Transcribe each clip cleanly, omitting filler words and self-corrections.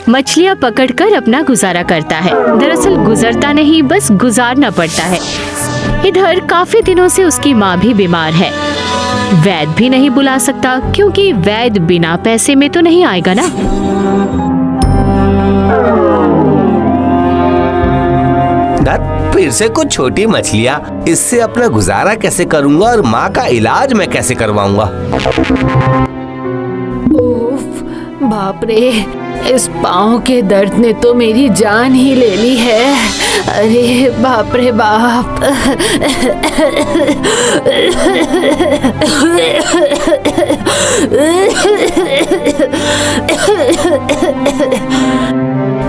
मछलियाँ पकड़कर अपना गुजारा करता है। दरअसल गुजरता नहीं, बस गुजारना पड़ता है। इधर काफी दिनों से उसकी माँ भी बीमार है। वैद्य भी नहीं बुला सकता क्योंकि वैद्य बिना पैसे में तो नहीं आएगा ना। फिर से कुछ छोटी मछलियाँ, इससे अपना गुजारा कैसे करूँगा और माँ का इलाज मैं कैसे करवाऊंगा? उफ, बाप रे, इस पाँव के दर्द ने तो मेरी जान ही ले ली है। अरे बाप रे बाप।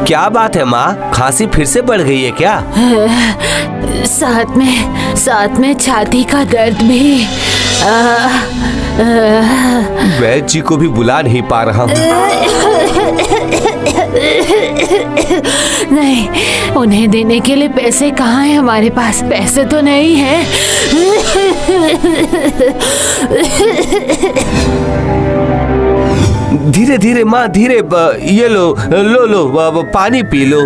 क्या बात है माँ, खांसी फिर से बढ़ गई है क्या? साथ में छाती का दर्द भी। वैद्य जी को भी बुला नहीं पा रहा हूँ। नहीं, उन्हें देने के लिए पैसे कहाँ हैं हमारे पास? पैसे तो नहीं है। धीरे धीरे माँ, धीरे। ये लो पानी पी लो।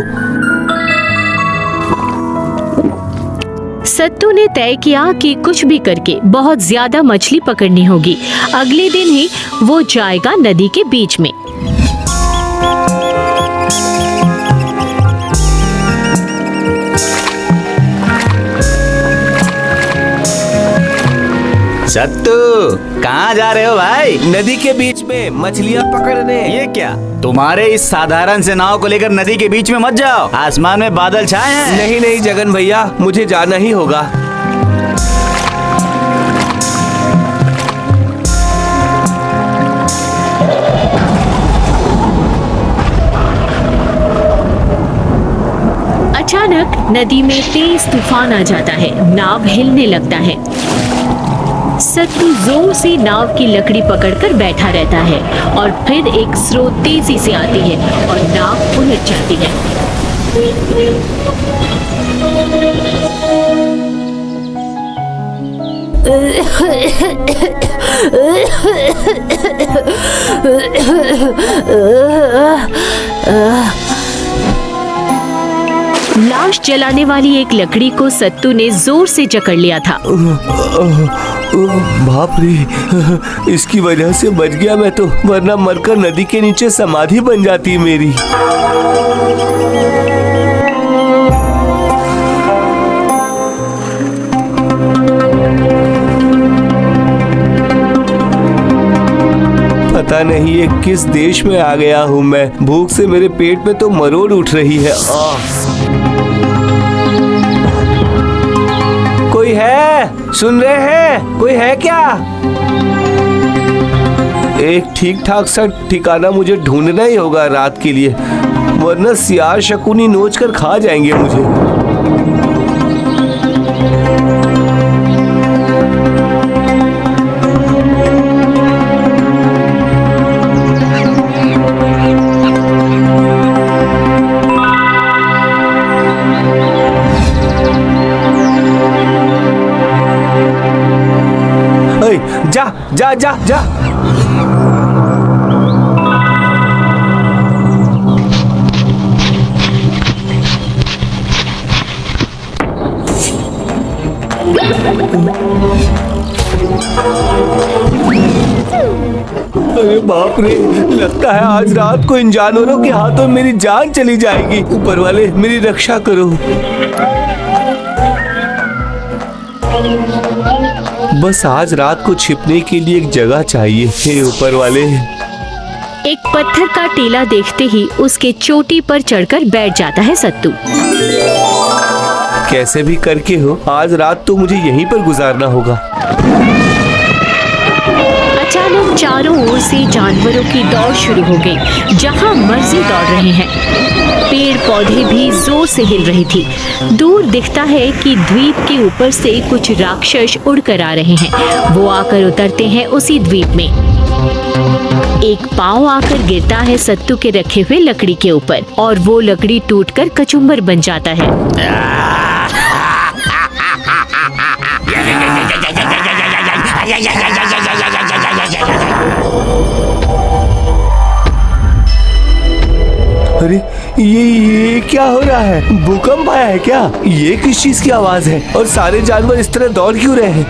सत्तू ने तय किया कि कुछ भी करके बहुत ज्यादा मछली पकड़नी होगी। अगले दिन ही वो जाएगा नदी के बीच में। सत्तू, कहाँ जा रहे हो भाई? नदी के बीच में मछलियाँ पकड़ने। ये क्या, तुम्हारे इस साधारण से नाव को लेकर नदी के बीच में मत जाओ। आसमान में बादल छाए हैं। नहीं नहीं जगन भैया, मुझे जाना ही होगा। अचानक नदी में तेज तूफान आ जाता है। नाव हिलने लगता है। सत्तू जोर से नाव की लकड़ी पकड़कर बैठा रहता है और फिर एक स्रोत तेजी से आती है और नाव उलट जाती है। लाश जलाने वाली एक लकड़ी को सत्तू ने जोर से जकड़ लिया था। बाप रे, इसकी वजह से बच गया मैं तो, वरना मरकर नदी के नीचे समाधि बन जाती मेरी। पता नहीं ये किस देश में आ गया हूँ मैं। भूख से मेरे पेट में तो मरोड़ उठ रही है। कोई है? सुन रहे हैं? कोई है क्या? एक ठीक ठाक सा ठिकाना मुझे ढूंढना ही होगा रात के लिए, वरना सियार शकुनी नोच कर खा जाएंगे मुझे। जा जा जा जा। अरे बाप रे, लगता है आज रात को इन जानवरों के हाथों मेरी जान चली जाएगी। ऊपर वाले मेरी रक्षा करो। बस आज रात को छिपने के लिए एक जगह चाहिए। हे ऊपर वाले। एक पत्थर का टीला देखते ही उसके चोटी पर चढ़कर बैठ जाता है सत्तू। कैसे भी करके हो, आज रात तो मुझे यहीं पर गुजारना होगा। अचानक चारों ओर से जानवरों की दौड़ शुरू हो गई। जहां मर्जी दौड़ रहे हैं। पेड़ पौधे भी जोर से हिल रही थी। दूर दिखता है कि द्वीप के ऊपर से कुछ राक्षस उड़कर आ रहे हैं। वो आकर उतरते हैं उसी द्वीप में। एक पांव आकर गिरता है सत्तू के रखे हुए लकड़ी के ऊपर और वो लकड़ी टूटकर कचुम्बर बन जाता है। अरे ये क्या हो रहा है? भूकंप आया है क्या? ये किस चीज की आवाज है? और सारे जानवर इस तरह दौड़ क्यों रहे हैं?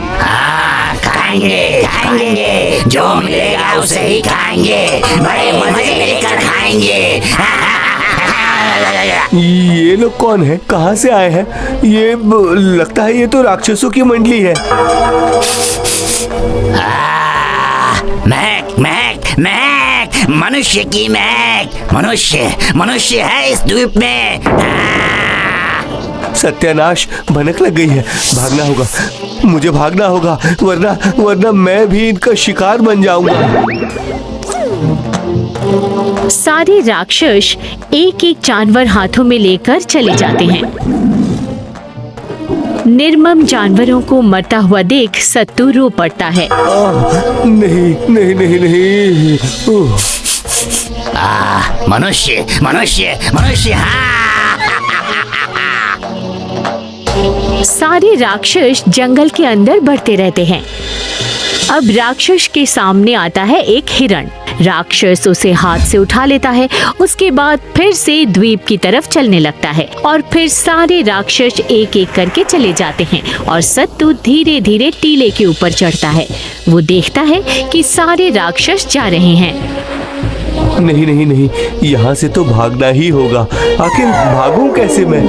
खाएंगे खाएंगे, जो मिलेगा उसे ही खाएंगे, बड़े मजे लेकर खाएंगे। ये लोग कौन है? कहाँ से आए हैं? ये लगता है ये तो राक्षसों की मंडली है। महक महक महक, मनुष्य की महक। मनुष्य है इस द्वीप में। सत्यानाश, भनक लग गई है। भागना होगा, मुझे भागना होगा, वरना मैं भी इनका शिकार बन जाऊंगा। सारे राक्षस एक एक जानवर हाथों में लेकर चले जाते हैं। निर्मम जानवरों को मरता हुआ देख सत्तू रो पड़ता है। नहीं नहीं नहीं नहीं। मनुष्य मनुष्य मनुष्य। सारे राक्षस जंगल के अंदर बढ़ते रहते हैं। अब राक्षस के सामने आता है एक हिरण। राक्षस उसे हाथ से उठा लेता है। उसके बाद फिर से द्वीप की तरफ चलने लगता है और फिर सारे राक्षस एक एक करके चले जाते हैं और सत्तू धीरे धीरे टीले के ऊपर चढ़ता है। वो देखता है कि सारे राक्षस जा रहे हैं। नहीं नहीं नहीं, यहाँ से तो भागना ही होगा। आखिर भागूं कैसे मैं?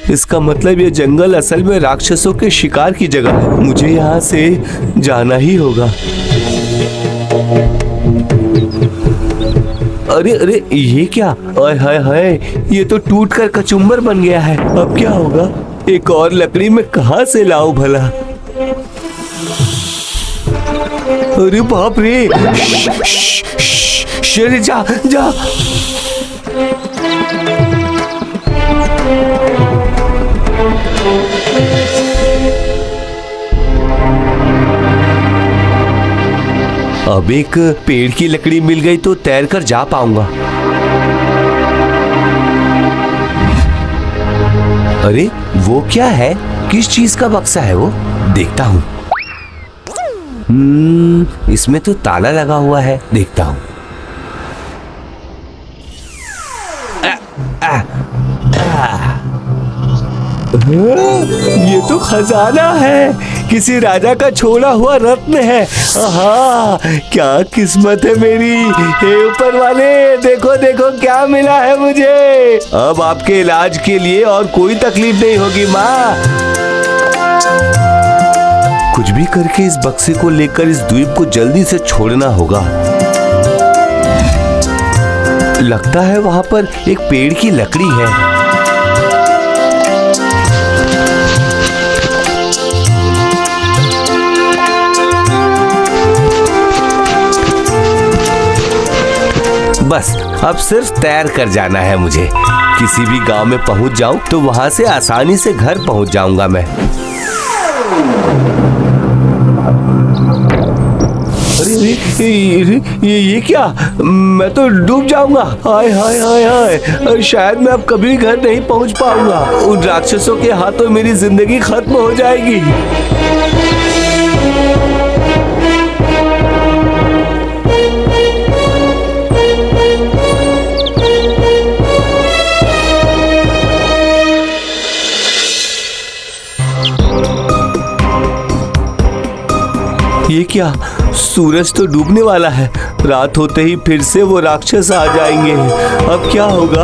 इसका मतलब ये जंगल असल में राक्षसों के शिकार की जगह है। मुझे यहाँ से जाना ही होगा। अरे अरे, ये क्या? हाय हाय हाय, ये तो टूट कर कचुम्बर बन गया है। अब क्या होगा? एक और लकड़ी मैं कहाँ से लाऊं भला? अरे बाप रे! शेर, जा जा। अब एक पेड़ की लकड़ी मिल गई तो तैर कर जा पाऊंगा। अरे वो क्या है? किस चीज का बक्सा है वो? देखता हूँ। इसमें तो ताला लगा हुआ है। देखता हूँ। ये तो खजाना है। किसी राजा का छोड़ा हुआ रत्न है। आहा, क्या किस्मत है मेरी। हे ऊपर वाले, देखो देखो क्या मिला है मुझे। अब आपके इलाज के लिए और कोई तकलीफ नहीं होगी माँ। कुछ भी करके इस बक्से को लेकर इस द्वीप को जल्दी से छोड़ना होगा। लगता है वहां पर एक पेड़ की लकड़ी है। बस अब सिर्फ तैर कर जाना है मुझे। किसी भी गांव में पहुंच जाऊं तो वहां से आसानी से घर पहुंच जाऊंगा मैं। अरे ये क्या? मैं तो डूब जाऊंगा। हाय हाय हाय हाय, शायद मैं अब कभी घर नहीं पहुंच पाऊंगा। उन राक्षसों के हाथों मेरी जिंदगी खत्म हो जाएगी। ये क्या? सूरज तो डूबने वाला है। रात होते ही फिर से वो राक्षस आ जाएंगे। अब क्या होगा?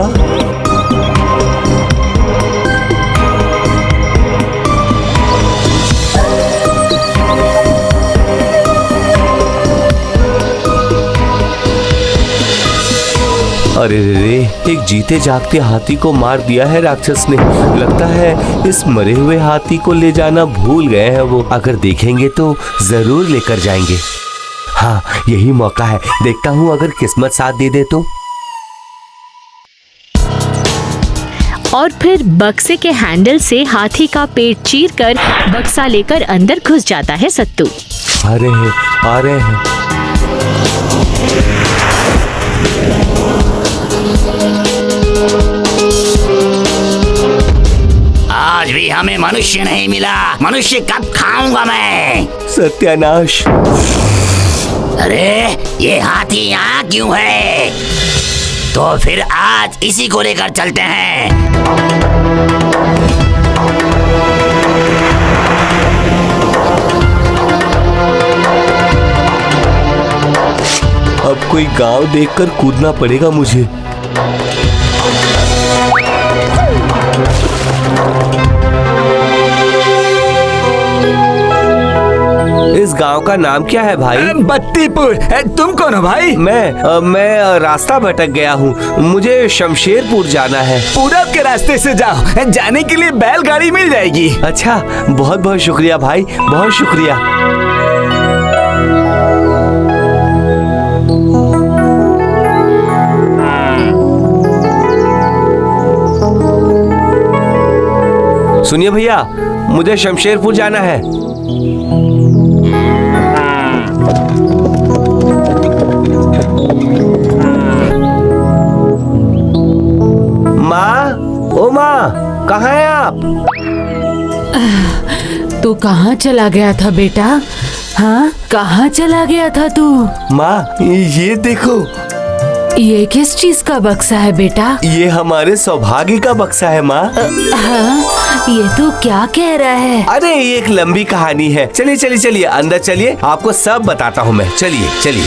अरे रे, एक जीते जागते हाथी को मार दिया है राक्षस ने। लगता है इस मरे हुए हाथी को ले जाना भूल गए हैं वो। अगर देखेंगे तो जरूर लेकर जाएंगे। हाँ, यही मौका है। देखता हूँ अगर किस्मत साथ दे दे तो। और फिर बक्से के हैंडल से हाथी का पेट चीरकर बक्सा लेकर अंदर घुस जाता है सत्तू। आ रहे हैं। आज भी हमें मनुष्य नहीं मिला। मनुष्य कब खाऊंगा मैं? सत्यानाश। अरे ये हाथी यहाँ क्यों है? तो फिर आज इसी को लेकर चलते हैं। अब कोई गांव देखकर कूदना पड़ेगा मुझे। इस गांव का नाम क्या है भाई? बत्तीपुर। तुम कौन हो भाई? मैं रास्ता भटक गया हूँ, मुझे शमशेरपुर जाना है। पूरब के रास्ते से जाओ, जाने के लिए बैलगाड़ी मिल जाएगी। अच्छा, बहुत बहुत शुक्रिया भाई, बहुत शुक्रिया। सुनिए भैया, मुझे शमशेरपुर जाना है। माँ, ओ माँ, कहाँ हैं आप? तू कहाँ चला गया था बेटा? हाँ, कहाँ चला गया था तू? माँ, ये देखो, ये किस चीज का बक्सा है बेटा? ये हमारे सौभाग्य का बक्सा है माँ। हाँ, ये तू क्या कह रहा है? अरे ये एक लंबी कहानी है। चलिए चलिए चलिए, अंदर चलिए, आपको सब बताता हूँ मैं। चलिए चलिए।